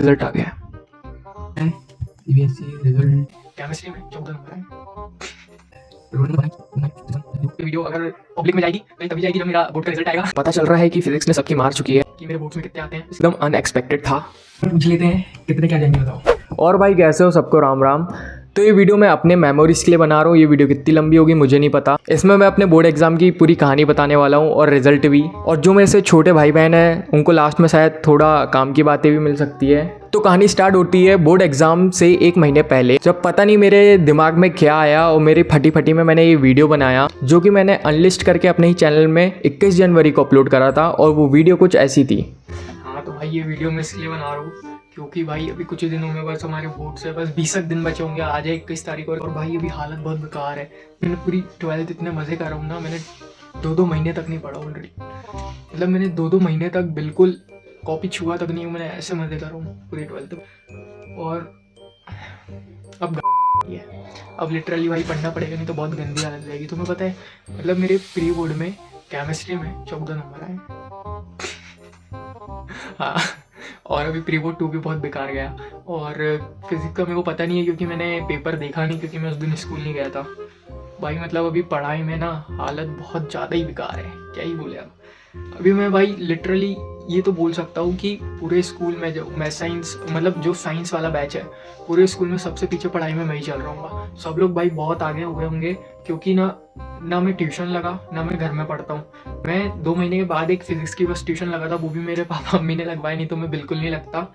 Result आ गया है। CBSE result chemistry में 14 नंबर आए। वीडियो अगर पब्लिक में जाएगी तो तभी जाएगी जब मेरा बोर्ड का रिजल्ट आएगा। पता चल रहा है कि फिजिक्स ने सबकी मार चुकी है कि मेरे बोर्ड्स में कितने आते हैं। एकदम अनएक्सपेक्टेड था। पूछ लेते हैं कितने क्या जाएंगे बताओ। और भाई कैसे हो, सबको राम राम। तो ये वीडियो मैं अपने मेमोरीज के लिए बना रहा हूँ। ये वीडियो कितनी लंबी होगी मुझे नहीं पता। इसमें मैं अपने बोर्ड एग्जाम की पूरी कहानी बताने वाला हूँ और रिजल्ट भी। और जो मेरे से छोटे भाई बहन हैं उनको लास्ट में शायद थोड़ा काम की बातें भी मिल सकती है। तो कहानी स्टार्ट होती है बोर्ड एग्जाम से 1 महीने पहले, जब पता नहीं मेरे दिमाग में क्या आया और मेरी फटी फटी में मैंने ये वीडियो बनाया, जो कि मैंने अनलिस्ट करके अपने ही चैनल में 21 जनवरी को अपलोड करा था। और वो वीडियो कुछ ऐसी थी। हाँ तो भाई ये वीडियो मैं इसलिए बना रहा हूँ क्योंकि भाई अभी कुछ ही दिनों में बस हमारे बोर्ड से बस 20 दिन बचे होंगे। आज है 21 तारीख और भाई अभी हालत बहुत बेकार है। मैंने पूरी 12th इतने मज़े कर रहा हूँ ना, मैंने 2 महीने तक नहीं पढ़ा ऑलरेडी। मतलब मैंने 2 महीने तक बिल्कुल कॉपी छुआ तक नहीं हूँ। मैंने ऐसे मज़े कर रहा हूँ पूरी 12th। और अब लिटरली भाई पढ़ना पड़ेगा, नहीं तो बहुत गंदी हालत रहेगी। तुम्हें पता है मतलब मेरे प्री बोर्ड में केमिस्ट्री में 14 नंबर आए। हाँ, और अभी प्री बोर्ड 2 भी बहुत बेकार गया। और फिजिक्स का मेरे को पता नहीं है क्योंकि मैंने पेपर देखा नहीं, क्योंकि मैं उस दिन स्कूल नहीं गया था। भाई मतलब अभी पढ़ाई में ना हालत बहुत ज़्यादा ही बेकार है, क्या ही बोले। अब अभी मैं भाई लिटरली ये तो बोल सकता हूँ कि पूरे स्कूल में जो मैं साइंस मतलब जो साइंस वाला बैच है पूरे स्कूल में सबसे पीछे पढ़ाई में मैं ही चल रहा हूँ। सब लोग भाई बहुत आगे हो गए होंगे क्योंकि ना मैं ट्यूशन लगा ना मैं घर में पढ़ता हूँ। मैं 2 महीने के बाद एक फिजिक्स की बस ट्यूशन लगा था, वो भी मेरे पापा मम्मी ने लगवाई, नहीं तो मैं बिल्कुल नहीं लगता।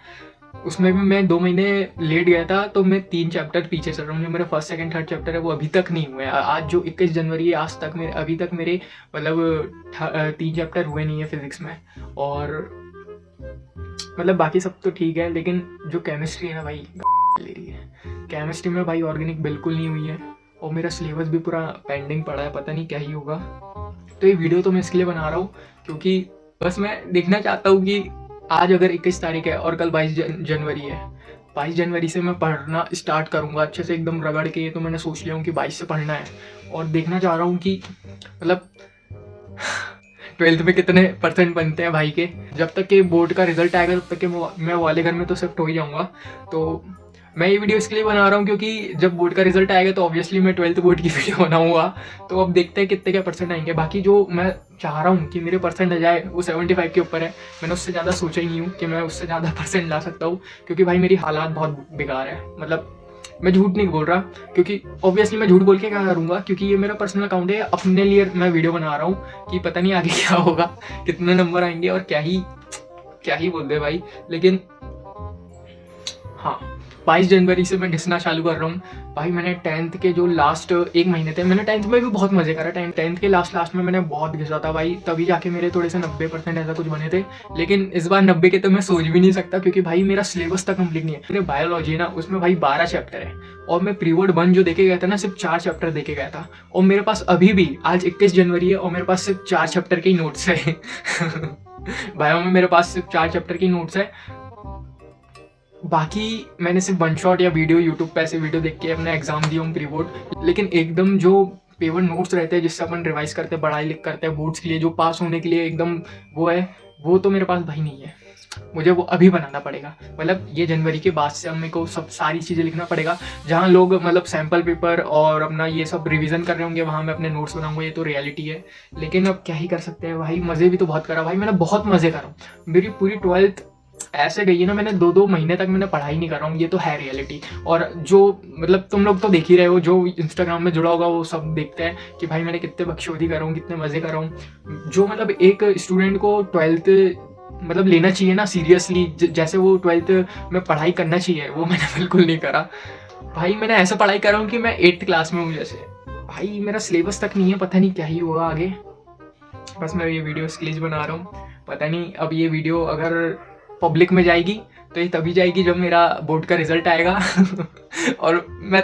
उसमें भी मैं 2 महीने लेट गया था, तो मैं 3 चैप्टर पीछे चल रहा हूँ। जो मेरे फर्स्ट सेकंड थर्ड चैप्टर है वो अभी तक नहीं हुए। आज जो 21 जनवरी है आज तक मेरे अभी तक मेरे मतलब 3 चैप्टर हुए नहीं है फिजिक्स में। और मतलब बाकी सब तो ठीक है, लेकिन जो केमिस्ट्री है ना भाई ले रही है। केमिस्ट्री में भाई ऑर्गेनिक बिल्कुल नहीं हुई है और मेरा सिलेबस भी पूरा पेंडिंग पड़ा है, पता नहीं क्या ही होगा। तो ये वीडियो तो मैं इसके लिए बना रहा हूँ क्योंकि बस मैं देखना चाहता हूँ कि आज अगर 21 तारीख है और कल 22 जनवरी है, 22 जनवरी से मैं पढ़ना स्टार्ट करूँगा अच्छे से एकदम रगड़ के। तो मैंने सोच लिया हूँ कि 22 से पढ़ना है और देखना चाह रहा हूँ कि मतलब 12th में कितने % बनते हैं भाई के। जब तक के बोर्ड का रिजल्ट आएगा तब तक के मैं वाले घर में तो शिफ्ट हो ही जाऊँगा। तो मैं ये वीडियो इसके लिए बना रहा हूँ क्योंकि जब बोर्ड का रिजल्ट आएगा तो ऑब्वियसली मैं 12th बोर्ड की वीडियो बनाऊंगा। तो अब देखते हैं कितने क्या % आएंगे। बाकी जो मैं चाह रहा हूँ कि मेरे % आ जाए वो 75 के ऊपर है। मैंने उससे ज़्यादा सोचा ही नहीं हूँ कि मैं उससे ज़्यादा % ला सकता हूँ क्योंकि भाई मेरी हालात बहुत बेकार है। मतलब मैं झूठ नहीं बोल रहा क्योंकि ऑब्वियसली मैं झूठ बोल के क्या करूँगा, क्योंकि ये मेरा पर्सनल अकाउंट है। अपने लिए मैं वीडियो बना रहा हूँ कि पता नहीं आगे क्या होगा, कितने नंबर आएंगे और क्या ही बोल दे भाई। लेकिन हाँ 22 जनवरी से मैं घिसना चालू कर रहा हूँ भाई। मैंने 10th के जो लास्ट 1 महीने थे, मैंने 10th में भी बहुत मजे करा। 10th के लास्ट में मैंने बहुत घिसा था भाई, तभी जाके मेरे थोड़े से 90% ऐसा कुछ बने थे। लेकिन इस बार 90 के तो मैं सोच भी नहीं सकता क्योंकि भाई मेरा सिलेबस तक कंप्लीट नहीं है। मेरे बायोलॉजी है ना, उसमें भाई 12 चैप्टर है और मैं प्री बोर्ड 1 जो देखे गया था ना सिर्फ 4 चैप्टर देखे गया था। और मेरे पास अभी भी आज 21 जनवरी है और मेरे पास सिर्फ 4 चैप्टर के ही नोट्स है। बायो में मेरे पास सिर्फ 4 चैप्टर की नोट्स है। बाकी मैंने सिर्फ 1 शॉट या वीडियो यूट्यूब पे ऐसे वीडियो देख के अपना एग्जाम दिया हूँ प्री बोर्ड। लेकिन एकदम जो पेपर नोट्स रहते हैं जिससे अपन रिवाइज करते हैं, पढ़ाई लिख करते हैं बोर्ड्स के लिए, जो पास होने के लिए एकदम वो है, वो तो मेरे पास भाई नहीं है। मुझे वो अभी बनाना पड़ेगा। मतलब ये जनवरी के बाद से अब मेरे को सब सारी चीज़ें लिखना पड़ेगा। जहाँ लोग मतलब सैम्पल पेपर और अपना ये सब रिवीजन कर रहे होंगे वहाँ मैं अपने नोट्स बनाऊंगा, ये तो रियलिटी है। लेकिन अब क्या ही कर सकते हैं भाई, मज़े भी तो बहुत करा भाई। मैंने बहुत मज़े करा हूँ। मेरी पूरी 12th ऐसे गई है ना, मैंने 2 महीने तक मैंने पढ़ाई नहीं कर रहा हूँ, ये तो है रियलिटी। और जो मतलब तुम लोग तो देख ही रहे हो, जो इंस्टाग्राम में जुड़ा होगा वो सब देखते हैं कि भाई मैंने कितने बकचोदी कर रहा हूँ, कितने मज़े कर रहा हूँ। जो मतलब एक स्टूडेंट को 12th मतलब लेना चाहिए ना सीरियसली, जैसे वो 12th में पढ़ाई करना चाहिए, वो मैंने बिल्कुल नहीं करा भाई। मैंने ऐसा पढ़ाई कर रहा हूँ कि मैं 8th क्लास में हूँ जैसे। भाई मेरा सिलेबस तक नहीं है, पता नहीं क्या ही होगा आगे। बस मैं ये वीडियो इसके लिए बना रहा हूँ। पता नहीं अब ये वीडियो अगर पब्लिक में जाएगी तो ये तभी जाएगी जब मेरा बोर्ड का रिजल्ट आएगा। और मैं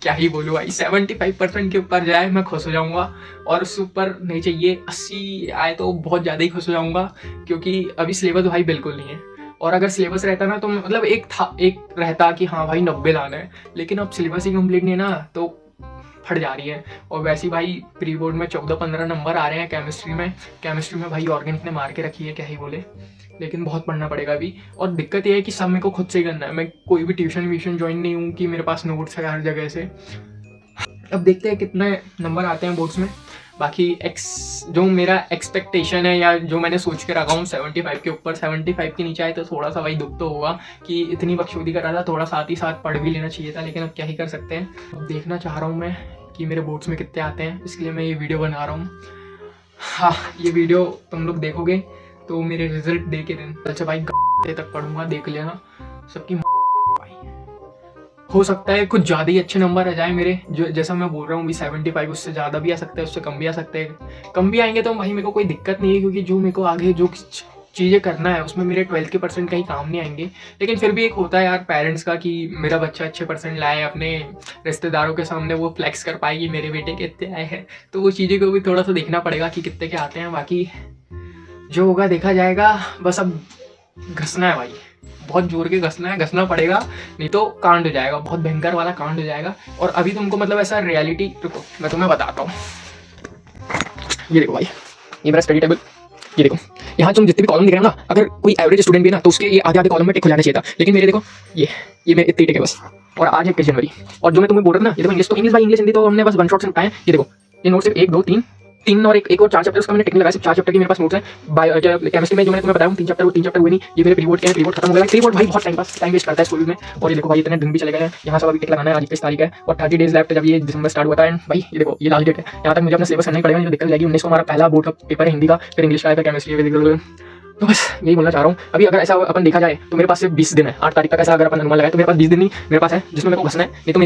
क्या ही बोलूँ भाई, 75% के ऊपर जाए मैं खुश हो जाऊँगा। और उससे ऊपर नहीं चाहिए, 80 आए तो बहुत ज़्यादा ही खुश हो जाऊँगा क्योंकि अभी सिलेबस भाई बिल्कुल नहीं है। और अगर सिलेबस रहता ना तो मतलब एक रहता कि हाँ भाई 90 लाना है, लेकिन अब सिलेबस ही कंप्लीट नहीं है ना, तो फट जा रही है। और वैसे ही भाई प्री बोर्ड में 14-15 नंबर आ रहे हैं केमिस्ट्री में भाई ऑर्गेनिक ने मार के रखी है, क्या ही बोले, लेकिन बहुत पढ़ना पड़ेगा अभी। और दिक्कत ये है कि सब मेरे को खुद से ही करना है, मैं कोई भी ट्यूशन व्यूशन ज्वाइन नहीं हूँ कि मेरे पास नोट्स है हर जगह से। अब देखते हैं कितने नंबर आते हैं बोर्ड्स में। बाकी जो मेरा एक्सपेक्टेशन है या जो मैंने सोच के रखा हूँ 75 के ऊपर, 75 के नीचे आए तो थोड़ा सा भाई दुख तो होगा कि इतनी बकचोदी कर रहा था, थोड़ा साथ ही साथ पढ़ भी लेना चाहिए था, लेकिन अब क्या ही कर सकते हैं। अब देखना चाह रहा हूँ मैं कि मेरे बोर्ड्स में कितने आते हैं, इसलिए मैं ये वीडियो बना रहा हूँ। हाँ, ये वीडियो तुम लोग देखोगे तो मेरे रिजल्ट दे के दिन अच्छा भाई तक पढ़ूंगा, देख लेना सबकी। हो सकता है कुछ ज़्यादा ही अच्छे नंबर आ जाए मेरे, जो जैसा मैं बोल रहा हूँ भी 75, उससे ज़्यादा भी आ सकता है, उससे कम भी आ सकते हैं। कम भी आएंगे तो भाई मेरे को कोई दिक्कत नहीं है, क्योंकि जो मेरे को आगे जो चीज़ें करना है उसमें मेरे 12 के परसेंट कहीं काम नहीं आएंगे। लेकिन फिर भी एक होता है यार पेरेंट्स का कि मेरा बच्चा अच्छे परसेंट लाए, अपने रिश्तेदारों के सामने वो फ्लैक्स कर पाए कि मेरे बेटे कितने आए हैं, तो वो चीज़ें को भी थोड़ा सा देखना पड़ेगा कि कितने के आते हैं। बाकी जो होगा देखा जाएगा, बस अब घसना है भाई, बहुत जोर के घसना पड़ेगा, नहीं तो कांड हो जाएगा, बहुत भयंकर वाला कांड हो जाएगा। और अभी तुमको मतलब ऐसा रियलिटी, रुको मैं तुम्हें बताता हूँ। ये देखो भाई, ये मेरा स्टडी टेबल, ये देखो यहाँ तुम जितने भी कॉलम दिख रहे हो ना, अगर कोई एवरेज स्टूडेंट भी है ना तो उसके ये आधे कॉलम में टिक हो जाना चाहिए था, लेकिन मेरे देखो ये मेरे इतने टिक है बस। और आज 21 जनवरी, और जो मैं तुम्हें बोल रहा था ना, ये देखो इंग्लिश भाई, इंग्लिश हिंदी तो हमने बस वन शॉट से निपटाए। ये देखो ये नोट सिर्फ 1 2 3 और एक और 4 चैप्टर, उसका मैंने टेक्निक लगाया, सिर्फ 4 चैप्टर की मेरे पास नोट्स हैं। केमिस्ट्री में जो मैंने तुम्हें बताया 3 चैप्टर हुए नहीं, ये मेरे प्री बोर्ड के हैं, प्री बोर्ड खत्म हो गया। प्री बोर्ड भाई बहुत टाइम वेस्ट करता है स्कूल में। और ये देखो भाई इतने दिन भी चले गए हैं, यहाँ सब अभी टिक लगाना है, आज 21 तारीख है और 30 डेज लेफ्ट, जब ये दिसंबर स्टार्ट हुआ था। एंड भाई ये देखो ये लास्ट डेट है, यहाँ तक मुझे अपना सिलेबस करना ही पड़ेगा, जो दिक्कत जाएगी। 19 को हमारा पहला बोर्ड का पेपर है हिंदी का, फिर इंग्लिश का है, फिर केमिस्ट्री। तो बस यही बोलना चाह रहा हूँ। अभी अगर ऐसा अपन देखा जाए तो मेरे पास सिर्फ 20 दिन है, 8 तारीख तक ऐसा अगर अपन अनुमान लगाए तो मेरे पास 20 दिन नहीं मेरे पास है, जिसमें मेरे को घसना है। नहीं तो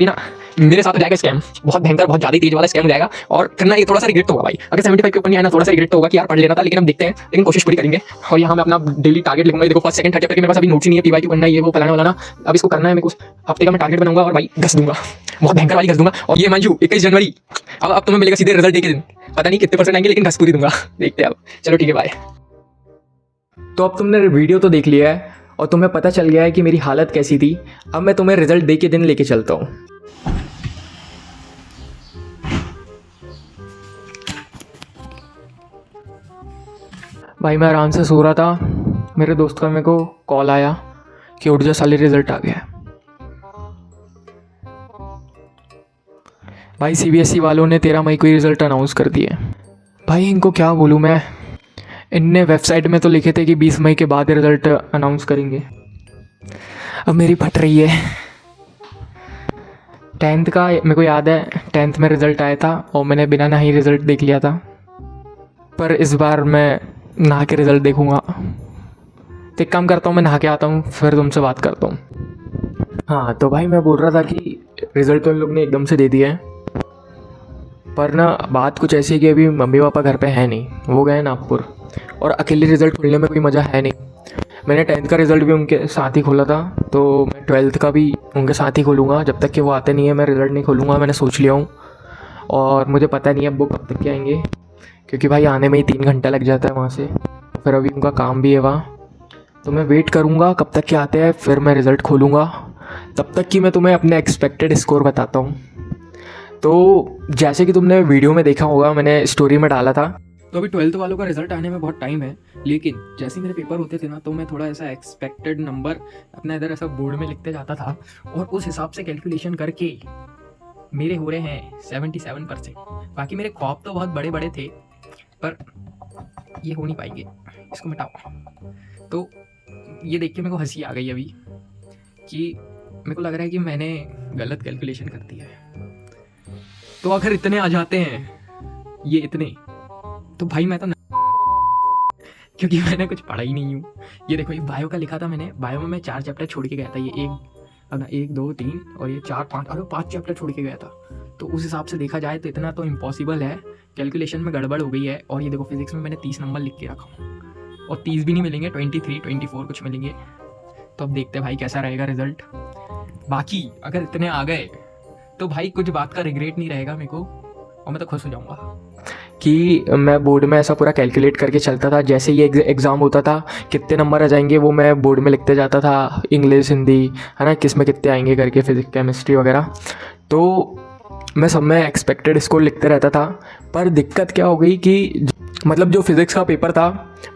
मेरे साथ हो जाएगा स्कैम, बहुत भयंकर, बहुत ज़्यादा तेज वाला स्कैम हो जाएगा। और करना ये थोड़ा सा रिग्रेट तो होगा भाई, अगर 75 के ऊपर नहीं आया ना, थोड़ा सा रिग्रेट तो होगा कि यार पढ़ लेना था, लेकिन हम देखते हैं, लेकिन कोशिश पूरी करेंगे। और यहाँ मैं अपना डेली टारगेट लिखूंगा। देखो फर्स्ट सेकंड थर्ड चैप्टर के मेरे पास अभी नोट्स ही नहीं है, पीवाई क्यों करना है, ये वो फलाना वाला, अब इसको करना है मेरे को। हफ्ते का मैं टारगेट बनाऊंगा और भाई घस दूंगा, बहुत भयंकर वाली घस दूंगा। और ये मंजू 21 जनवरी, अब तुम्हें मिलेगा सीधे रिजल्ट के दिन, पता नहीं कितने परसेंट आएंगे, लेकिन घस पूरी दूंगा, देखते हैं अब। चलो ठीक है, बाय। तो अब तुमने वीडियो तो देख लिया है और तुम्हें पता चल गया है कि मेरी हालत कैसी थी। अब मैं तुम्हें रिजल्ट दे के दिन लेके चलता हूँ। भाई मैं आराम से सो रहा था, मेरे दोस्त का मेरे को कॉल आया कि उठ जा साले रिजल्ट आ गया। भाई CBSE वालों ने 13 मई को ही रिजल्ट अनाउंस कर दिए। भाई इनको क्या बोलूँ मैं, इनने वेबसाइट में तो लिखे थे कि 20 मई के बाद रिज़ल्ट अनाउंस करेंगे। अब मेरी फट रही है। 10th का मेरे को याद है, 10th में रिज़ल्ट आया था और मैंने बिना नहाए रिज़ल्ट देख लिया था, पर इस बार मैं नहा के रिज़ल्ट देखूँगा। तो एक काम करता हूँ, मैं नहा के आता हूँ, फिर तुमसे बात करता हूँ। हाँ तो भाई मैं बोल रहा था कि रिज़ल्ट तो इन लोग ने एकदम से दे दिया है, पर ना बात कुछ ऐसी है कि अभी मम्मी पापा घर पे है नहीं, वो गए नागपुर, और अकेले रिज़ल्ट खोलने में कोई मज़ा है नहीं। मैंने 10th का रिज़ल्ट भी उनके साथ ही खोला था, तो मैं 12th का भी उनके साथ ही खोलूँगा। जब तक कि वो आते नहीं है मैं रिज़ल्ट नहीं खोलूँगा, मैंने सोच लिया हूँ। और मुझे पता नहीं अब वो कब तक के आएंगे, क्योंकि भाई आने में ही 3 घंटा लग जाता है वहाँ से, फिर अभी उनका काम भी है वहाँ। तो मैं वेट करूँगा कब तक के आते हैं, फिर मैं रिज़ल्ट खोलूँगा। तब तक कि मैं तुम्हें अपने एक्सपेक्टेड स्कोर बताता हूँ। तो जैसे कि तुमने वीडियो में देखा होगा, मैंने स्टोरी में डाला था, तो अभी 12th वालों का रिजल्ट आने में बहुत टाइम है। लेकिन जैसे मेरे पेपर होते थे ना, तो मैं थोड़ा ऐसा एक्सपेक्टेड नंबर अपना इधर ऐसा बोर्ड में लिखते जाता था, और उस हिसाब से कैलकुलेशन करके मेरे हो रहे हैं 77%। बाकी मेरे ख्वाब तो बहुत बड़े बड़े थे, पर ये हो नहीं पाएंगे, इसको मिटाओ। तो ये देख के मेरे को हंसी आ गई अभी कि मेरे को लग रहा है कि मैंने गलत कैलकुलेशन कर दिया है। तो अगर इतने आ जाते हैं ये इतने, तो भाई मैं तो क्योंकि मैंने कुछ पढ़ा ही नहीं हूँ। ये देखो ये बायो का लिखा था मैंने, बायो में मैं 4 चैप्टर छोड़ के गया था। ये 1 2 3 और ये 4 5 और 5 चैप्टर छोड़ के गया था। तो उस हिसाब से देखा जाए तो इतना तो इम्पॉसिबल है, कैलकुलेशन में गड़बड़ हो गई है। और ये देखो फिजिक्स में मैंने 30 नंबर लिख के रखा हूँ, और 30 भी नहीं मिलेंगे, 23 24 कुछ मिलेंगे। तो अब देखते हैं भाई कैसा रहेगा रिजल्ट। बाकी अगर इतने आ गए तो भाई कुछ बात का रिग्रेट नहीं रहेगा मेरे को, और मैं तो खुश हो जाऊँगा कि मैं बोर्ड में ऐसा पूरा कैलकुलेट करके चलता था। जैसे ये एग्ज़ाम होता था, कितने नंबर आ जाएंगे वो मैं बोर्ड में लिखते जाता था, इंग्लिश हिंदी है ना, किस में कितने आएंगे करके, फिजिक्स केमिस्ट्री वगैरह। तो मैं सब में एक्सपेक्टेड स्कोर लिखते रहता था। पर दिक्कत क्या हो गई कि मतलब जो फिज़िक्स का पेपर था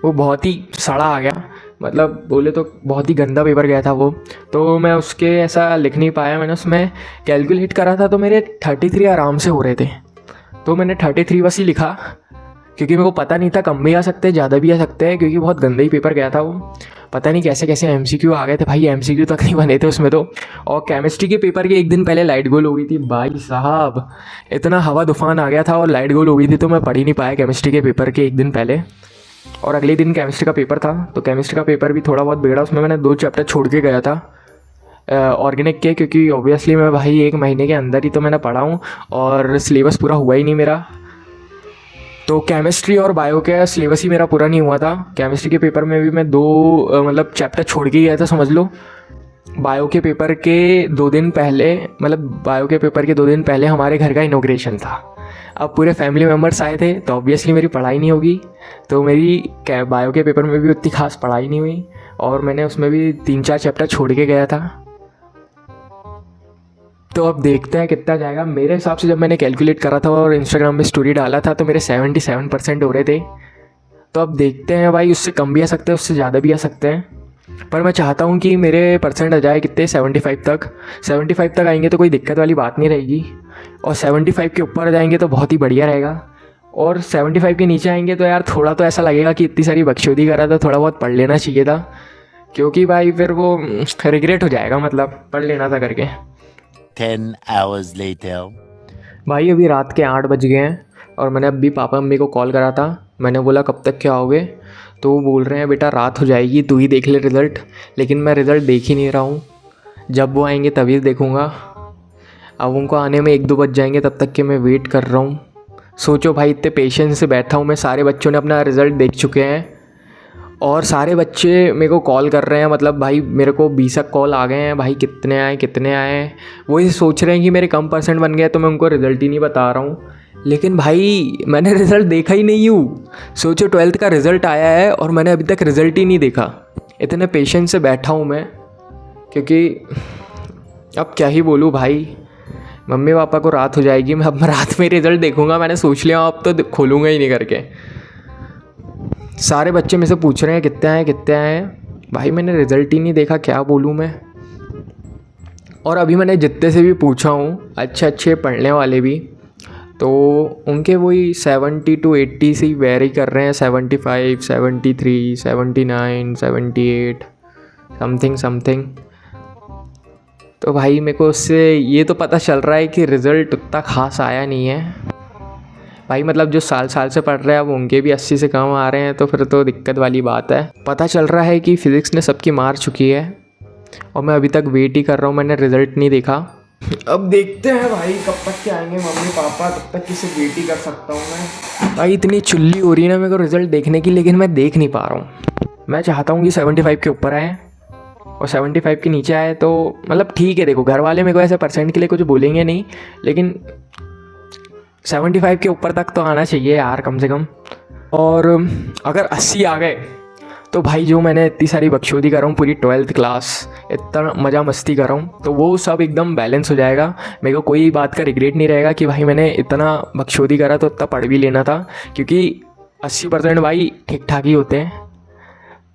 वो बहुत ही सड़ा आ गया, मतलब बोले तो बहुत ही गंदा पेपर गया था वो। तो मैं उसके ऐसा लिख नहीं पाया। मैंने उसमें कैलकुलेट करा था तो मेरे 33 आराम से हो रहे थे, तो मैंने 33 बस ही लिखा, क्योंकि मेरे को पता नहीं था कम भी आ सकते हैं ज़्यादा भी आ सकते हैं, क्योंकि बहुत गंदा ही पेपर गया था वो। पता नहीं कैसे कैसे एमसीक्यू आ गए थे भाई, एमसीक्यू तक नहीं बने थे उसमें तो। और केमिस्ट्री के पेपर के एक दिन पहले लाइट गोल हो गई थी भाई साहब, इतना हवा तूफान आ गया था और लाइट गोल हो गई थी, तो मैं पढ़ ही नहीं पाया केमिस्ट्री के पेपर के एक दिन पहले। और अगले दिन केमिस्ट्री का पेपर था, तो केमिस्ट्री का पेपर भी थोड़ा बहुत बिगड़ा। उसमें मैंने 2 चैप्टर छोड़ के गया था ऑर्गेनिक के, क्योंकि ऑब्वियसली मैं भाई 1 महीने के अंदर ही तो मैंने पढ़ा हूँ और सिलेबस पूरा हुआ ही नहीं मेरा। तो केमिस्ट्री और बायो का सिलेबस ही मेरा पूरा नहीं हुआ था। केमिस्ट्री के पेपर में भी मैं 2 मतलब चैप्टर छोड़ के गया था समझ लो। बायो के पेपर के 2 दिन पहले, मतलब बायो के पेपर के 2 दिन पहले हमारे घर का इनॉग्रेशन था। अब पूरे फैमिली मेम्बर्स आए थे, तो ऑब्वियसली मेरी पढ़ाई नहीं होगी। तो मेरी बायो के पेपर में भी उतनी खास पढ़ाई नहीं हुई और मैंने उसमें भी 3-4 चैप्टर छोड़ के गया था। तो अब देखते हैं कितना जाएगा। मेरे हिसाब से जब मैंने कैलकुलेट करा था और इंस्टाग्राम पे स्टोरी डाला था तो मेरे 77% हो रहे थे। तो अब देखते हैं भाई, उससे कम भी आ सकते हैं, उससे ज़्यादा भी आ सकते हैं। पर मैं चाहता हूँ कि मेरे परसेंट आ जाए कितने, 75 तक। 75 तक आएंगे तो कोई दिक्कत वाली बात नहीं रहेगी, और 75 के ऊपर आ जाएंगे तो बहुत ही बढ़िया रहेगा। और 75 के नीचे आएंगे तो यार थोड़ा तो ऐसा लगेगा कि इतनी सारी बकचोदी करा था, थोड़ा बहुत पढ़ लेना चाहिए था, क्योंकि भाई फिर वो रिग्रेट हो जाएगा, मतलब पढ़ लेना था करके। 10 hours later. भाई अभी रात के 8 बज गए हैं और मैंने अभी पापा मम्मी को कॉल करा था। मैंने बोला कब तक क्या आओगे, तो वो बोल रहे हैं बेटा रात हो जाएगी, तू ही देख ले रिज़ल्ट। लेकिन मैं रिज़ल्ट देख ही नहीं रहा हूँ, जब वो आएंगे तभी देखूँगा। अब उनको आने में 1-2 बज जाएंगे, तब तक के मैं वेट कर रहा हूँ। सोचो भाई, इतने पेशेंस से बैठा हूँ मैं, सारे बच्चों ने अपना रिज़ल्ट देख चुके हैं और सारे बच्चे मेरे को कॉल कर रहे हैं। मतलब भाई मेरे को 20 कॉल आ गए हैं भाई, कितने आए कितने आए। वही सोच रहे हैं कि मेरे कम परसेंट बन गए तो मैं उनको रिज़ल्ट ही नहीं बता रहा हूँ। लेकिन भाई मैंने रिज़ल्ट देखा ही नहीं हूँ। सोचो 12th का रिज़ल्ट आया है और मैंने अभी तक रिज़ल्ट ही नहीं देखा। इतने पेशेंस से बैठा हूँ मैं, क्योंकि अब क्या ही बोलूँ भाई, मम्मी पापा को रात हो जाएगी, मैं अब रात में रिज़ल्ट देखूँगा। मैंने सोच लिया अब तो खोलूँगा ही नहीं करके। सारे बच्चे मेरे से पूछ रहे हैं कितने आए कितने आए। भाई मैंने रिज़ल्ट ही नहीं देखा, क्या बोलूँ मैं। और अभी मैंने जितने से भी पूछा हूँ अच्छे पढ़ने वाले भी, तो उनके वही 70 to 80 से ही वेरी कर रहे हैं। 75, 73, 79, 78 समथिंग। तो भाई मेरे को उससे ये तो पता चल रहा है कि रिज़ल्ट उतना खास आया नहीं है भाई। मतलब जो साल से पढ़ रहे हैं अब उनके भी 80 से कम आ रहे हैं, तो फिर तो दिक्कत वाली बात है। पता चल रहा है कि फ़िज़िक्स ने सबकी मार चुकी है और मैं अभी तक वेट ही कर रहा हूँ, मैंने रिज़ल्ट नहीं देखा। अब देखते हैं भाई कब तक के आएंगे मम्मी पापा, तब तक किसे वेट ही कर सकता हूँ मैं। भाई इतनी चुल्ली हो रही है ना मेरे को रिज़ल्ट देखने की, लेकिन मैं देख नहीं पा रहा हूँ। मैं चाहता हूँ कि 75 के ऊपर आए और 75 के नीचे आए तो मतलब ठीक है। देखो घर वाले मेरे को ऐसे परसेंट के लिए कुछ बोलेंगे नहीं, लेकिन 75 के ऊपर तक तो आना चाहिए यार कम से कम। और अगर 80 आ गए तो भाई जो मैंने इतनी सारी बकचोदी कर रहा हूँ पूरी 12th क्लास, इतना मज़ा मस्ती कर रहा हूँ, तो वो सब एकदम बैलेंस हो जाएगा। मेरे को कोई बात का रिग्रेट नहीं रहेगा कि भाई मैंने इतना बकचोदी करा तो इतना पढ़ भी लेना था, क्योंकि 80% भाई ठीक ठाक ही होते हैं।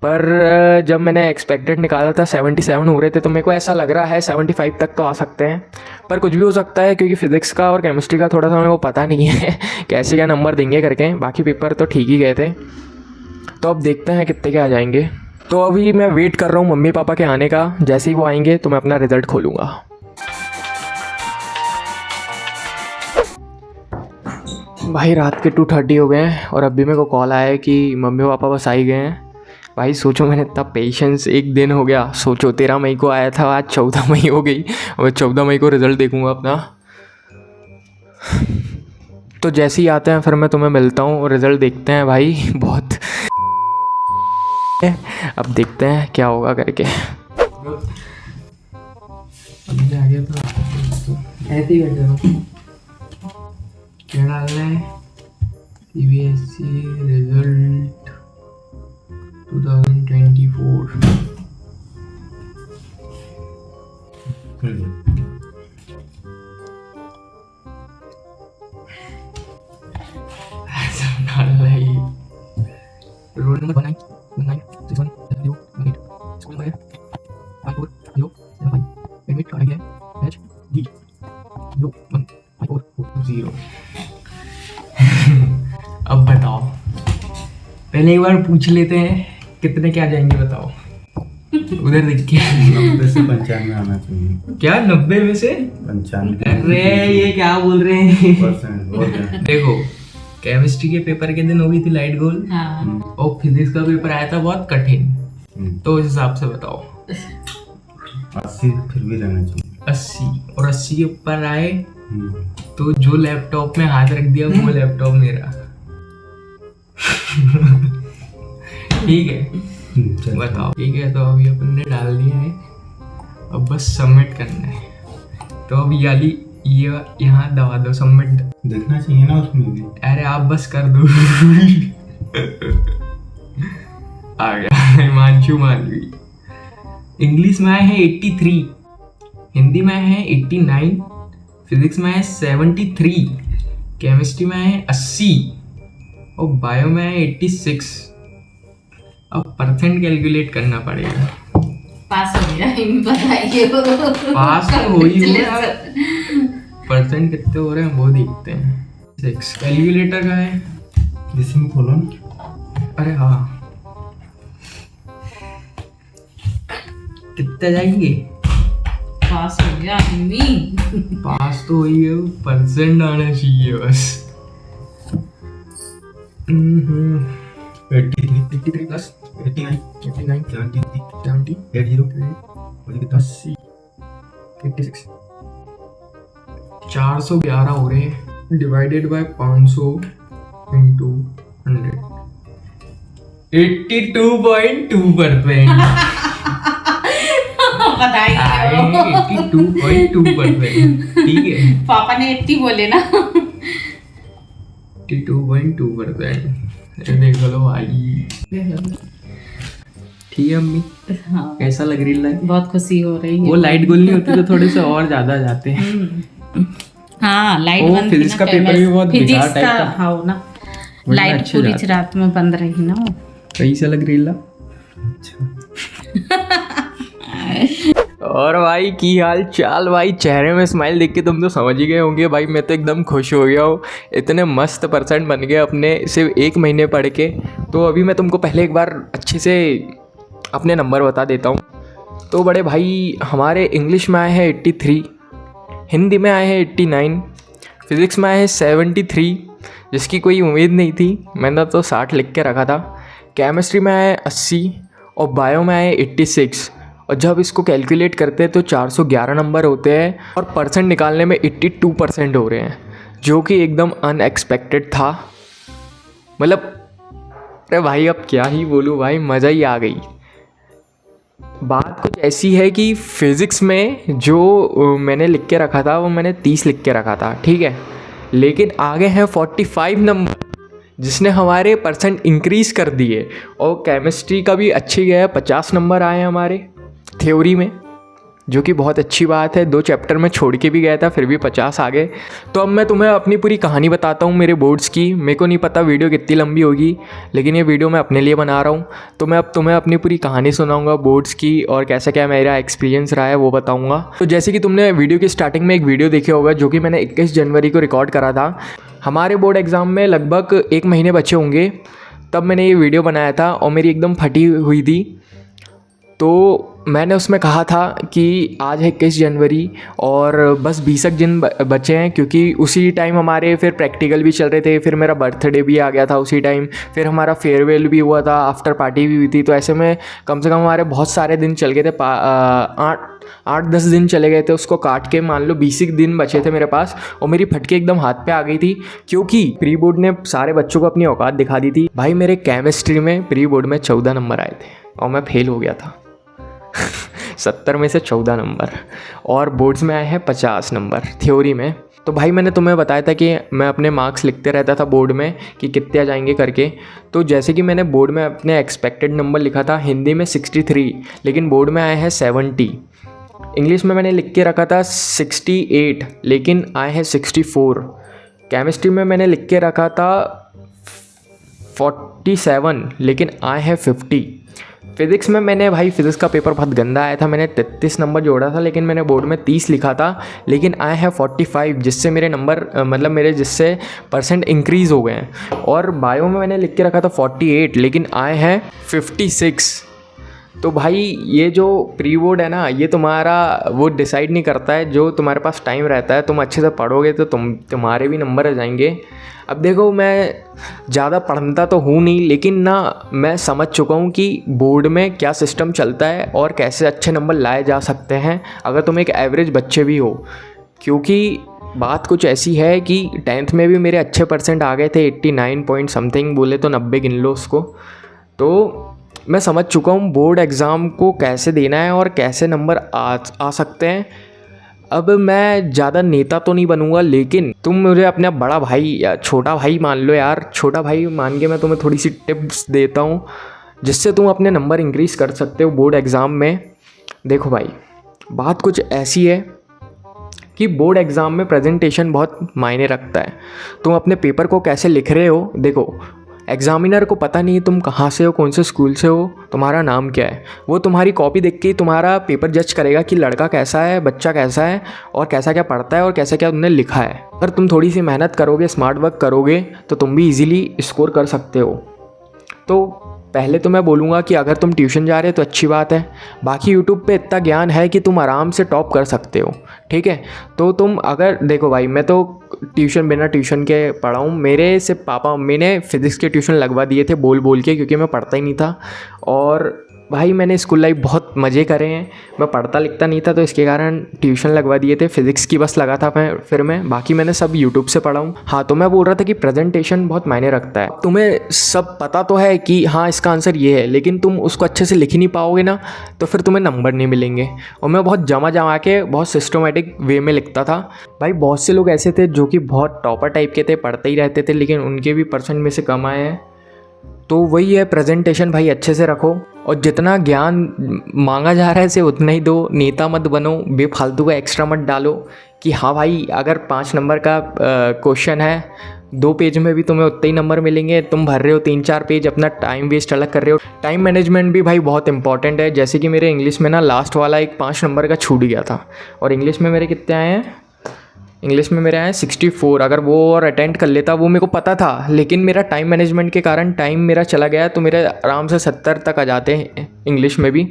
पर जब मैंने एक्सपेक्टेड निकाला था 77 हो रहे थे, तो मेरे को ऐसा लग रहा है 75 तक तो आ सकते हैं। पर कुछ भी हो सकता है, क्योंकि फ़िज़िक्स का और केमिस्ट्री का थोड़ा सा मेरे को पता नहीं है कैसे क्या नंबर देंगे करके। बाकी पेपर तो ठीक ही गए थे, तो अब देखते हैं कितने के आ जाएंगे। तो अभी मैं वेट कर रहा हूँ मम्मी पापा के आने का। जैसे ही वो आएंगे तो मैं अपना रिज़ल्ट खोलूँगा। भाई रात के 2:30 हो गए हैं और अभी मेरे को कॉल आया है कि मम्मी पापा बस आ ही गए हैं। भाई सोचो मैंने इतना पेशेंस, एक दिन हो गया। सोचो 13 मई को आया था, आज 14 मई हो गई और मैं 14 मई को रिज़ल्ट देखूँगा अपना। तो जैसे ही आते हैं फिर मैं तुम्हें मिलता हूँ और रिज़ल्ट देखते हैं भाई। बहुत अब देखते हैं क्या होगा करके। ऐसे ही बैठे रहो। क्या डालना है? CBSE result 2024। Road number 19617018, school number है 54075, एडमिट कार्ड है HG015440। अब बताओ, पहले एक बार पूछ लेते हैं कितने क्या जाएंगे, बताओ। उधर देख के 90 से 95 आना चाहिए। क्या 90 में से 95? अरे ये क्या बोल रहे हैं। परसेंट हो गया। देखो, केमिस्ट्री के पेपर के दिन हो गई थी लाइट गोल, हाँ। और फिजिक्स का पेपर आया था बहुत कठिन, तो उस हिसाब से बताओ। 80 फिर भी रहना चाहिए। 80, और 80 के ऊपर आए तो जो लैपटॉप में हाथ रख दिया वो लैपटॉप मेरा। ठीक है, चल। बताओ। ठीक है, तो अभी अपन ने डाल दिया है, अब बस सबमिट करना है। तो अब ये यहाँ दबा दो, सबमिट। देखना चाहिए ना उसमें भी। अरे आप बस कर दो। आ गया हिमांशु मालवी। इंग्लिश में आए हैं 83, हिंदी में आए हैं 89, फिजिक्स में आए हैं 73, केमिस्ट्री में आए हैं 80, और बायो में आए 86। अब परसेंट कैलकुलेट करना पड़ेगा। पास हो गया, बताइए। पास तो हो ही गया, परसेंट कितने हो रहे हैं वो देखते हैं। 6 कैलकुलेटर का है, इसमें खोलो ना। अरे हाँ, कितने जाएंगे? पास हो गया हिंदी। पास तो वही है, परसेंट आना चाहिए बस। 83 प्लस 89 89 70 70 80 और ये कितना? 80 56 411 हो रहे हैं, डिवाइडेड बाय 500 इंटू 100, 82.2%। बताइए। 82.2%। ठीक है, पापा ने 80 बोले ना। 82.2%। देख लो भाई। ठीक है अम्मी, हाँ, कैसा लग रही है? बहुत खुशी हो रही है। वो लाइट गोल नहीं होती तो थोड़े से और ज्यादा जाते हैं। हाँ, लाइट वो बंद थी फिजिक्स ना, का पेपर भी बहुत फिजिक्स बेकार टाइप का। का। हाँ ना, वरना लाइट अच्छे पूरी जाते। रात में बंद रही ना वो। कैसा लग रही है? और भाई की हाल चाल भाई, चेहरे में स्माइल देख के तुम तो समझ ही गए होंगे भाई, मैं तो एकदम खुश हो गया हूँ। इतने मस्त परसेंट बन गए अपने सिर्फ 1 महीने पढ़ के। तो अभी मैं तुमको पहले एक बार अच्छे से अपने नंबर बता देता हूँ। तो बड़े भाई, हमारे इंग्लिश में आए हैं 83, हिंदी में आए हैं 89, फिज़िक्स में आए हैं 73, जिसकी कोई उम्मीद नहीं थी, मैंने तो 60 लिख के रखा था। केमिस्ट्री में आए 80, और बायो में आए 86। और जब इसको कैलकुलेट करते हैं तो 411 नंबर होते हैं, और परसेंट निकालने में 82% हो रहे हैं, जो कि एकदम अनएक्सपेक्टेड था। मतलब अरे भाई, अब क्या ही बोलूँ भाई, मज़ा ही आ गई। बात कुछ ऐसी है कि फ़िज़िक्स में जो मैंने लिख के रखा था वो मैंने 30 लिख के रखा था, ठीक है, लेकिन आगे हैं 45 नंबर, जिसने हमारे परसेंट इंक्रीज़ कर दिए। और केमिस्ट्री का भी अच्छे गया है, 50 नंबर आए हमारे थ्योरी में, जो कि बहुत अच्छी बात है। 2 चैप्टर में छोड़ के भी गया था, फिर भी 50 आ गए। तो अब मैं तुम्हें अपनी पूरी कहानी बताता हूँ मेरे बोर्ड्स की। मेरे को नहीं पता वीडियो कितनी लंबी होगी, लेकिन ये वीडियो मैं अपने लिए बना रहा हूँ। तो मैं अब तुम्हें अपनी पूरी कहानी सुनाऊँगा बोर्ड्स की, और कैसा क्या मेरा एक्सपीरियंस रहा है वो बताऊँगा। तो जैसे कि तुमने वीडियो की स्टार्टिंग में एक वीडियो देखा होगा, जो कि मैंने 21 जनवरी को रिकॉर्ड करा था। हमारे बोर्ड एग्ज़ाम में लगभग 1 महीने बचे होंगे, तब मैंने ये वीडियो बनाया था, और मेरी एकदम फटी हुई थी। तो मैंने उसमें कहा था कि आज है 21 जनवरी और बस 20 दिन बचे हैं, क्योंकि उसी टाइम हमारे फिर प्रैक्टिकल भी चल रहे थे, फिर मेरा बर्थडे भी आ गया था उसी टाइम, फिर हमारा फेयरवेल भी हुआ था, आफ्टर पार्टी भी हुई थी। तो ऐसे में कम से कम हमारे बहुत सारे दिन चल गए थे, 8-10 दिन चले गए थे। उसको काट के मान लो 20 दिन बचे थे मेरे पास, और मेरी फटके एकदम हाथ पे आ गई थी, क्योंकि प्री बोर्ड ने सारे बच्चों को अपनी औकात दिखा दी थी। भाई मेरे केमिस्ट्री में प्री बोर्ड में 14 नंबर आए थे, और मैं फेल हो गया था। 70 में से 14 नंबर, और बोर्ड्स में आए हैं 50 नंबर थ्योरी में। तो भाई मैंने तुम्हें बताया था कि मैं अपने मार्क्स लिखते रहता था बोर्ड में कि कितने आ जाएंगे करके। तो जैसे कि मैंने बोर्ड में अपने एक्सपेक्टेड नंबर लिखा था, हिंदी में 63, लेकिन बोर्ड में आए हैं 70। इंग्लिश में मैंने लिख के रखा था 68, लेकिन आए हैं 64। केमिस्ट्री में मैंने लिख के रखा था 47 लेकिन आए हैं 50। फिज़िक्स में मैंने भाई फिज़िक्स का पेपर बहुत गंदा आया था, मैंने 33 नंबर जोड़ा था, लेकिन मैंने बोर्ड में 30 लिखा था, लेकिन आए हैं 45, जिससे मेरे नंबर मतलब मेरे जिससे परसेंट इंक्रीज़ हो गए हैं। और बायो में मैंने लिख के रखा था 48, लेकिन आए हैं 56। तो भाई ये जो प्री बोर्ड है ना, ये तुम्हारा वो डिसाइड नहीं करता है, जो तुम्हारे पास टाइम रहता है, तुम अच्छे से पढ़ोगे तो तुम्हारे भी नंबर आ जाएंगे। अब देखो, मैं ज़्यादा पढ़ता तो हूँ नहीं, लेकिन ना मैं समझ चुका हूँ कि बोर्ड में क्या सिस्टम चलता है और कैसे अच्छे नंबर लाए जा सकते हैं अगर तुम एक एवरेज बच्चे भी हो। क्योंकि बात कुछ ऐसी है कि 10th में भी मेरे अच्छे परसेंट आ गए थे, 89 पॉइंट समथिंग, बोले तो 90 गिन लो उसको। तो मैं समझ चुका हूँ बोर्ड एग्ज़ाम को कैसे देना है और कैसे नंबर आ सकते हैं। अब मैं ज़्यादा नेता तो नहीं बनूंगा, लेकिन तुम मुझे अपना बड़ा भाई या छोटा भाई मान लो यार, छोटा भाई मान के मैं तुम्हें थोड़ी सी टिप्स देता हूँ जिससे तुम अपने नंबर इंक्रीज़ कर सकते हो बोर्ड एग्ज़ाम में। देखो भाई, बात कुछ ऐसी है कि बोर्ड एग्ज़ाम में प्रेजेंटेशन बहुत मायने रखता है। तुम अपने पेपर को कैसे लिख रहे हो, देखो एग्ज़ामिनर को पता नहीं तुम कहाँ से हो, कौन से स्कूल से हो, तुम्हारा नाम क्या है। वो तुम्हारी कॉपी देख के तुम्हारा पेपर जज करेगा कि लड़का कैसा है, बच्चा कैसा है और कैसा क्या पढ़ता है और कैसा क्या उन्होंने लिखा है। अगर तुम थोड़ी सी मेहनत करोगे, स्मार्ट वर्क करोगे, तो तुम भी इजीली स्कोर कर सकते हो। तो पहले तो मैं बोलूँगा कि अगर तुम ट्यूशन जा रहे हो तो अच्छी बात है, बाकी यूट्यूब पे इतना ज्ञान है कि तुम आराम से टॉप कर सकते हो, ठीक है। तो तुम अगर देखो भाई, मैं तो ट्यूशन बिना ट्यूशन के पढ़ा हूँ। मेरे से पापा मम्मी ने फिज़िक्स के ट्यूशन लगवा दिए थे बोल बोल के, क्योंकि मैं पढ़ता ही नहीं था। और भाई मैंने स्कूल लाइफ बहुत मज़े करे हैं, मैं पढ़ता लिखता नहीं था, तो इसके कारण ट्यूशन लगवा दिए थे। फिज़िक्स की बस लगा था मैं बाकी मैंने सब यूट्यूब से पढ़ा हूँ। हाँ, तो मैं बोल रहा था कि प्रेजेंटेशन बहुत मायने रखता है। तुम्हें सब पता तो है कि हाँ इसका आंसर ये है, लेकिन तुम उसको अच्छे से लिख ही नहीं पाओगे ना, तो फिर तुम्हें नंबर नहीं मिलेंगे। और मैं बहुत जमा के बहुत सिस्टमेटिक वे में लिखता था। भाई बहुत से लोग ऐसे थे जो कि बहुत टॉपर टाइप के थे, पढ़ते ही रहते थे, लेकिन उनके भी परसेंट में से कम आए हैं। तो वही है, प्रेजेंटेशन भाई अच्छे से रखो और जितना ज्ञान मांगा जा रहा है इसे उतना ही दो। नेता मत बनो, बेफालतू का एक्स्ट्रा मत डालो कि हाँ भाई अगर 5 नंबर का क्वेश्चन है, 2 पेज में भी तुम्हें उतने ही नंबर मिलेंगे, तुम भर रहे हो 3-4 पेज, अपना टाइम वेस्ट अलग कर रहे हो। टाइम मैनेजमेंट भी भाई बहुत इंपॉर्टेंट है। जैसे कि मेरे इंग्लिश में ना लास्ट वाला एक 5 नंबर का छूट गया था, और इंग्लिश में मेरे कितने आए हैं, इंग्लिश में मेरे आए 64। अगर वो और अटेंड कर लेता, वो मेरे को पता था, लेकिन मेरा टाइम मैनेजमेंट के कारण टाइम मेरा चला गया, तो मेरे आराम से 70 तक आ जाते हैं इंग्लिश में भी।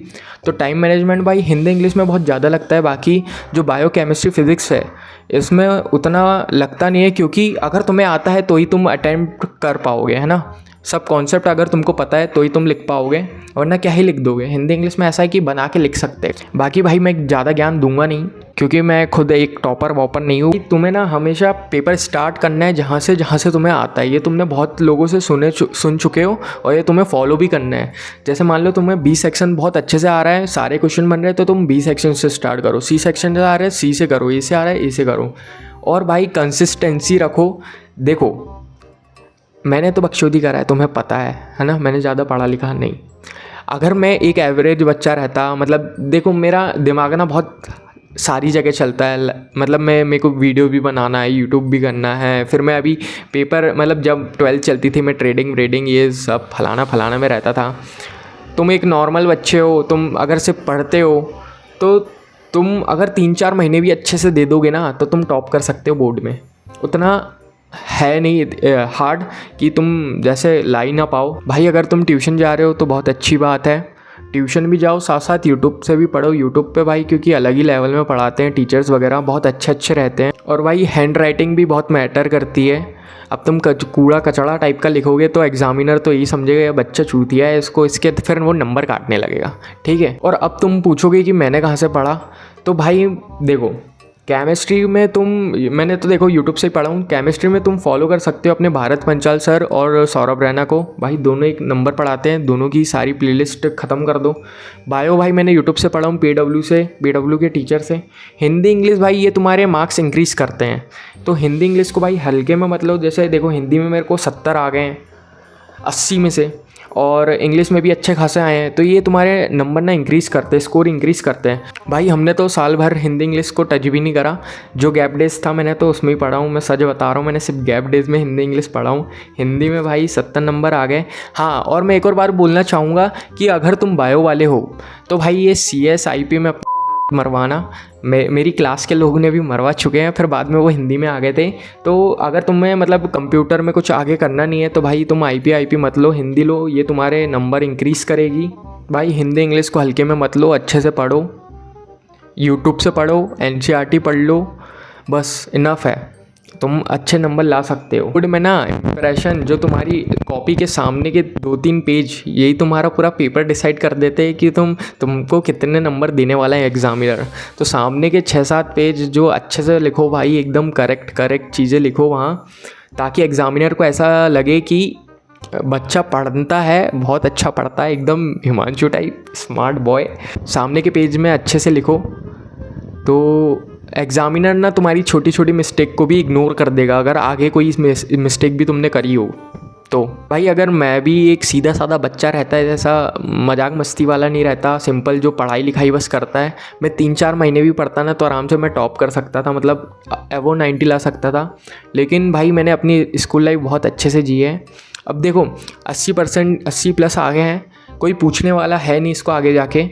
तो टाइम मैनेजमेंट भाई हिंदी इंग्लिश में बहुत ज़्यादा लगता है। बाकी जो बायो केमिस्ट्री फिज़िक्स है इसमें उतना लगता नहीं है, क्योंकि अगर तुम्हें आता है तो ही तुम अटेम्प्ट कर पाओगे, है ना। सब कॉन्सेप्ट अगर तुमको पता है तो ही तुम लिख पाओगे, वरना क्या ही लिख दोगे। हिंदी इंग्लिश में ऐसा है कि बना के लिख सकते हैं। बाकी भाई मैं ज़्यादा ज्ञान दूंगा नहीं, क्योंकि मैं खुद एक टॉपर वॉपर नहीं हूँ। तुम्हें ना हमेशा पेपर स्टार्ट करना है जहाँ से तुम्हें आता है। ये तुमने बहुत लोगों से सुन चुके हो और ये तुम्हें फॉलो भी करना है। जैसे मान लो तुम्हें बी सेक्शन बहुत अच्छे से आ रहा है, सारे क्वेश्चन बन रहे हैं, तो तुम बी सेक्शन से स्टार्ट करो। सी सेक्शन से आ रहा है, सी से करो। ए से आ रहा है, ए से करो। और भाई कंसिस्टेंसी रखो। देखो मैंने तो बकचोदी करा है, तुम्हें पता है ना, मैंने ज़्यादा पढ़ा लिखा नहीं। अगर मैं एक एवरेज बच्चा रहता, मतलब देखो मेरा दिमाग ना बहुत सारी जगह चलता है, मतलब मेरे को वीडियो भी बनाना है, यूट्यूब भी करना है, फिर मैं अभी पेपर, मतलब जब 12th चलती थी मैं ट्रेडिंग ये सब फलाना में रहता था। तुम एक नॉर्मल बच्चे हो, तुम अगर सिर्फ पढ़ते हो तो तुम अगर 3-4 महीने भी अच्छे से दे दोगे ना, तो तुम टॉप कर सकते हो बोर्ड में। उतना है नहीं हार्ड कि तुम जैसे ला ही ना पाओ। भाई अगर तुम ट्यूशन जा रहे हो तो बहुत अच्छी बात है, ट्यूशन भी जाओ, साथ साथ यूट्यूब से भी पढ़ो। यूट्यूब पे भाई क्योंकि अलग ही लेवल में पढ़ाते हैं, टीचर्स वगैरह बहुत अच्छे रहते हैं। और भाई हैंड राइटिंग भी बहुत मैटर करती है। अब तुम कूड़ा कचड़ा टाइप का लिखोगे तो एग्जामिनर तो यही समझेगा ये बच्चा चूतिया है, इसको इसके फिर वो नंबर काटने लगेगा, ठीक है। और अब तुम पूछोगे कि मैंने कहाँ से पढ़ा, तो भाई देखो केमिस्ट्री में मैंने तो देखो यूट्यूब से ही पढ़ा हूँ। केमिस्ट्री में तुम फॉलो कर सकते हो अपने भारत पंचाल सर और सौरभ रैना को। भाई दोनों एक नंबर पढ़ाते हैं, दोनों की सारी प्लेलिस्ट ख़त्म कर दो। बायो भाई मैंने यूट्यूब से पढ़ा हूँ, PW के टीचर से। हिंदी इंग्लिश भाई ये तुम्हारे मार्क्स इंक्रीज़ करते हैं, तो हिंदी इंग्लिश को भाई हल्के में मतलब, जैसे देखो हिंदी में मेरे को 70 आ गए हैं, 80 में से, और इंग्लिश में भी अच्छे खासे आए हैं, तो ये तुम्हारे नंबर ना इंक्रीज़ करते हैं, स्कोर इंक्रीज़ करते हैं। भाई हमने तो साल भर हिंदी इंग्लिश को टच भी नहीं करा, जो गैप डेज था मैंने तो उसमें ही पढ़ा हूँ। मैं सच बता रहा हूँ, मैंने सिर्फ गैप डेज में हिंदी इंग्लिश पढ़ा हूँ। हिंदी में भाई 70 नंबर आ गए। हाँ, और मैं एक और बार बोलना चाहूँगा कि अगर तुम बायो वाले हो तो भाई ये CS IP में मरवाना, मेरी क्लास के लोगों ने भी मरवा चुके हैं, फिर बाद में वो हिंदी में आ गए थे। तो अगर तुम्हें मतलब कंप्यूटर में कुछ आगे करना नहीं है तो भाई तुम IP मत लो, हिंदी लो, ये तुम्हारे नंबर इंक्रीज़ करेगी। भाई हिंदी इंग्लिश को हल्के में मत लो, अच्छे से पढ़ो, यूट्यूब से पढ़ो, NCERT पढ़ लो, बस इनफ है, तुम अच्छे नंबर ला सकते हो। गुड में ना इंप्रेशन, जो तुम्हारी कॉपी के सामने के 2-3 पेज, यही तुम्हारा पूरा पेपर डिसाइड कर देते हैं कि तुमको कितने नंबर देने वाला है एग्जामिनर। तो सामने के 6-7 पेज जो अच्छे से लिखो भाई, एकदम करेक्ट चीज़ें लिखो वहाँ, ताकि एग्जामिनर को ऐसा लगे कि बच्चा पढ़ता है, बहुत अच्छा पढ़ता है, एकदम हिमांशु टाइप स्मार्ट बॉय। सामने के पेज में अच्छे से लिखो तो एग्जामिनर ना तुम्हारी छोटी छोटी मिस्टेक को भी इग्नोर कर देगा, अगर आगे कोई मिस्टेक भी तुमने करी हो तो। भाई अगर मैं भी एक सीधा साधा बच्चा रहता है, जैसा मजाक मस्ती वाला नहीं रहता, सिंपल जो पढ़ाई लिखाई बस करता है, मैं 3-4 महीने भी पढ़ता ना तो आराम से मैं टॉप कर सकता था, मतलब एवो 90 ला सकता था। लेकिन भाई मैंने अपनी स्कूल लाइफ बहुत अच्छे से जी है। अब देखो 80+ आ गए हैं, कोई पूछने वाला है नहीं इसको आगे जाके,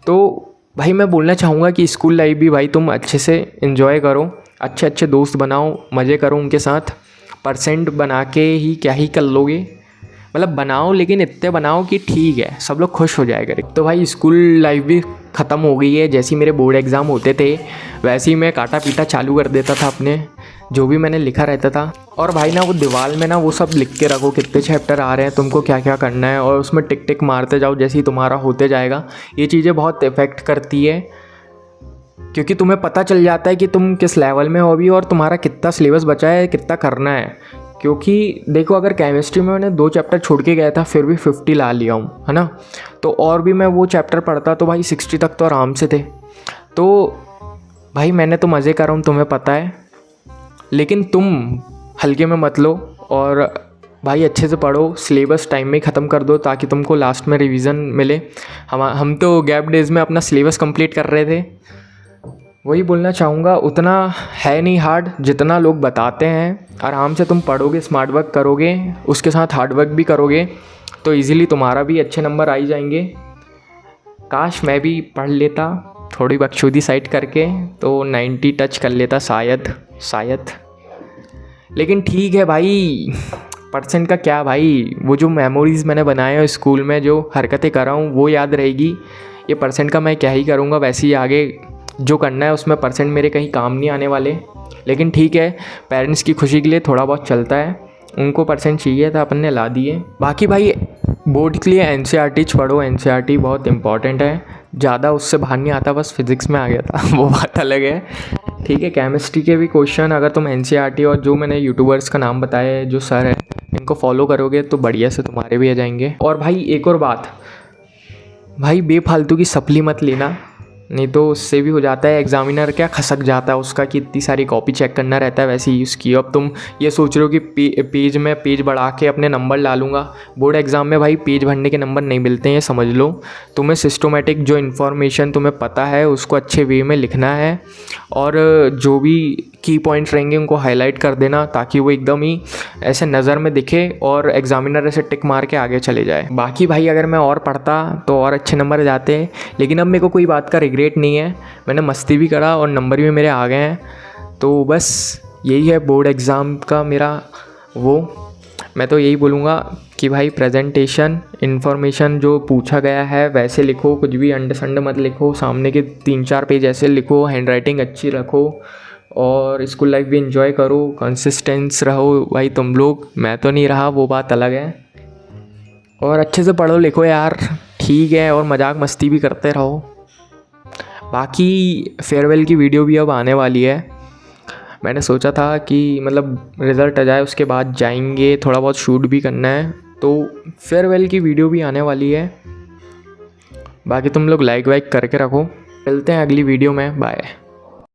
तो भाई मैं बोलना चाहूँगा कि स्कूल लाइफ भी भाई तुम अच्छे से एंजॉय करो, अच्छे दोस्त बनाओ, मज़े करो उनके साथ। परसेंट बना के ही क्या ही कर लोगे, मतलब बनाओ लेकिन इतने बनाओ कि ठीक है, सब लोग खुश हो जाए करें। तो भाई स्कूल लाइफ भी ख़त्म हो गई है। जैसे मेरे बोर्ड एग्ज़ाम होते थे वैसे ही मैं काटा पीटा चालू कर देता था अपने, जो भी मैंने लिखा रहता था। और भाई ना वो दीवार में ना वो सब लिख के रखो, कितने चैप्टर आ रहे हैं, तुमको क्या क्या करना है, और उसमें टिक टिक मारते जाओ जैसे ही तुम्हारा होते जाएगा। ये चीज़ें बहुत इफ़ेक्ट करती है, क्योंकि तुम्हें पता चल जाता है कि तुम किस लेवल में हो अभी और तुम्हारा कितना सिलेबस बचा है, कितना करना है। क्योंकि देखो अगर केमिस्ट्री में मैंने 2 चैप्टर छोड़ के गया था फिर भी 50 ला लिया हूँ, है ना, तो और भी मैं वो चैप्टर पढ़ता तो भाई 60 तक तो आराम से थे। तो भाई मैंने तो मज़े कर रहा हूँ, तुम्हें पता है, लेकिन तुम हल्के में मत लो और भाई अच्छे से पढ़ो, सिलेबस टाइम में ही ख़त्म कर दो ताकि तुमको लास्ट में रिवीजन मिले। हम तो गैप डेज़ में अपना सिलेबस कंप्लीट कर रहे थे। वही बोलना चाहूँगा, उतना है नहीं हार्ड जितना लोग बताते हैं। आराम से तुम पढ़ोगे, स्मार्ट वर्क करोगे, उसके साथ हार्ड वर्क भी करोगे तो इजीली तुम्हारा भी अच्छे नंबर आ ही जाएंगे। काश मैं भी पढ़ लेता, थोड़ी बकचोदी साइड करके तो 90 टच कर लेता शायद। लेकिन ठीक है भाई, परसेंट का क्या भाई, वो जो मेमोरीज़ मैंने बनाए हैं स्कूल में, जो हरकतें कर रहा हूँ वो याद रहेगी। ये परसेंट का मैं क्या ही करूँगा, वैसे ही आगे जो करना है उसमें परसेंट मेरे कहीं काम नहीं आने वाले। लेकिन ठीक है, पेरेंट्स की खुशी के लिए थोड़ा बहुत चलता है, उनको परसेंट चाहिए था, अपन ने ला दिए। बाकी भाई बोर्ड के लिए NCERT पढ़ो, NCERT बहुत इंपॉर्टेंट है, ज़्यादा उससे बाहर नहीं आता, बस फिज़िक्स में आ गया था वो बात अलग है। ठीक है, केमिस्ट्री के भी क्वेश्चन अगर तुम NCERT और जो मैंने यूट्यूबर्स का नाम बताया जो सर है इनको फॉलो करोगे तो बढ़िया से तुम्हारे भी आ जाएंगे। और भाई एक और बात, भाई बेफालतू की सप्ली मत लेना, नहीं तो उससे भी हो जाता है, एग्जामिनर क्या खसक जाता है उसका कि इतनी सारी कॉपी चेक करना रहता है, वैसे ही उसकी। अब तुम ये सोच रहे हो कि पेज में पेज बढ़ा के अपने नंबर ला लूँगा, बोर्ड एग्ज़ाम में भाई पेज भरने के नंबर नहीं मिलते हैं, ये समझ लो। तुम्हें सिस्टमेटिक जो इन्फॉर्मेशन तुम्हें पता है उसको अच्छे वे में लिखना है, और जो भी की पॉइंट्स रहेंगे उनको हाईलाइट कर देना ताकि वो एकदम ही ऐसे नज़र में दिखे और एग्जामिनर ऐसे टिक मार के आगे चले जाए। बाकी भाई अगर मैं और पढ़ता तो और अच्छे नंबर जाते, लेकिन अब मेरे को कोई बात का रिग्रेट नहीं है, मैंने मस्ती भी करा और नंबर भी मेरे आ गए हैं। तो बस यही है बोर्ड एग्ज़ाम का मेरा मैं तो यही बोलूँगा कि भाई प्रेजेंटेशन इन्फॉर्मेशन जो पूछा गया है वैसे लिखो, कुछ भी अंड संड मत लिखो, सामने के 3-4 पेज ऐसे लिखो, हैंडराइटिंग अच्छी रखो और स्कूल लाइफ भी एंजॉय करो, कंसिस्टेंस रहो भाई तुम लोग, मैं तो नहीं रहा वो बात अलग है। और अच्छे से पढ़ो लिखो यार, ठीक है, और मजाक मस्ती भी करते रहो। बाकी फेयरवेल की वीडियो भी अब आने वाली है, मैंने सोचा था कि मतलब रिज़ल्ट आ जाए उसके बाद जाएंगे, थोड़ा बहुत शूट भी करना है, तो फेयरवेल की वीडियो भी आने वाली है। बाकी तुम लोग लाइक वाइक करके रखो, मिलते हैं अगली वीडियो में, बाय।